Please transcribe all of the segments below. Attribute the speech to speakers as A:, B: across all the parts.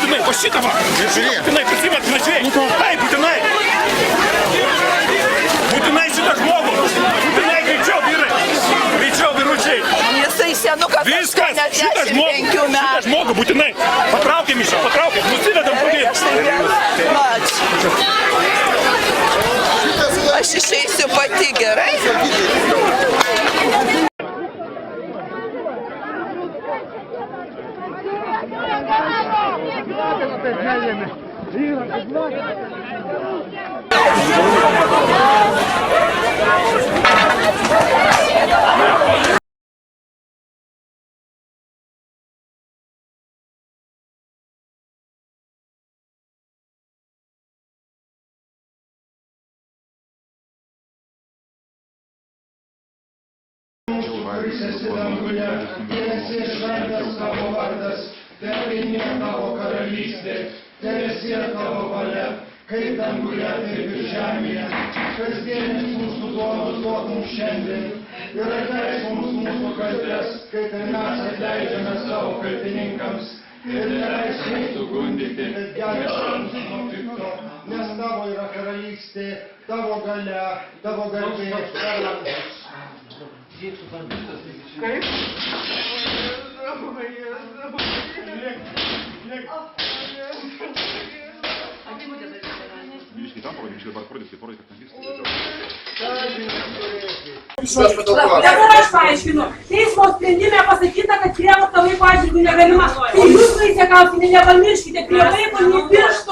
A: Būtinai, po šitą va. Būtinai, prisimet gražiai. Taip, būtinai. Būtinai šitą žmogų. Būtinai greičiau, vyrai. Greičiau, vyručiai.
B: Jisai senukas.
A: Viskas, šitą žmogų būtinai. Patraukiam iš čia, patraukiam. Nusivedam pradėti.
B: Aš išeisiu pati, gerai?
C: Kuris danguje, tebesie šventas tavo vardas, tebūnie tavo karalystė, tebesie tavo valia, kaip danguje, taip ir žemėje. Kasdienis mūsų duonos duok mums šiandien ir atleisk mums mūsų kaltes, kaip ir mes atleidžiame savo kaltininkams. Ir neleisk mūsų gundyti, bet gelbėk mus nuo pikto, nes tavo yra karalystė, tavo galia, tavo garbė per amžius. Kaip?
A: Biškai tam parodė, biškai dabar parodė, kaip tam viskas.
D: Dabar aš paaiškinu. Teismo sprendime pasakyta, kad prievarta vaiko atžvilgiu negalima. Tai jūs vaisiekauskite, nepamirškite prie vaiko nei piršto.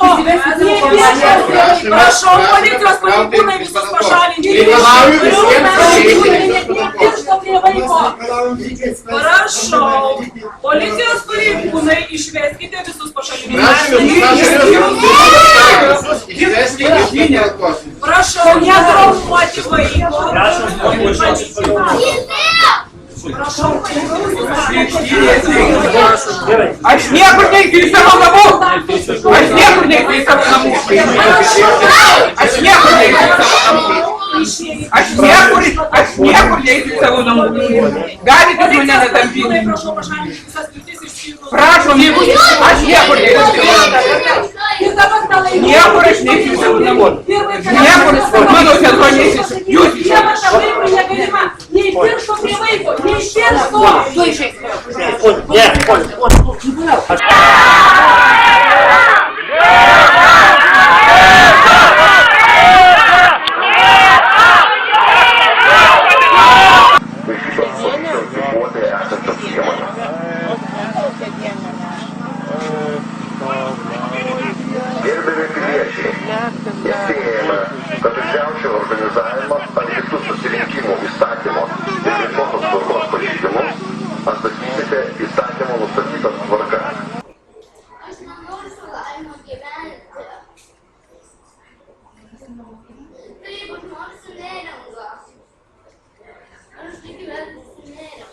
D: Prašau, policijos pareigūnai visus pašalinti. Piršto prie vaiko. Prašau, policijos pareigūnai išveskite visus pašalinti. Prašau, netraumuoti vaiko.
E: Aš niekur neįsiu į savo namų! Aš niekur neįsiu į savo namų! Aš niekur neįsiu į savo namų! Aš niekur neįsiu į savo namų! Galite mane netampyti! Prašom, jeigu aš niekur neįsiu į savo namų! Niekur aš neįsiu į savo namų! Niekur, mano sesuo neįsiu! Jūs
D: Prievarta vaikui negalima. Nei piršto prie vaiko, nei piršto. Tu išeisi.
F: Gerbiami piliečiai, įspėjame, kad už riaušių organizavimą ar kitus susirinkimų įstatymo ir viešosios tvarkos pažeidimus atsakysite įstatymo nustatytas tvarka.
G: Aš nenoriu su laime gyventi. Taip, aš noriu su neringa. Aš gyventi su neringa.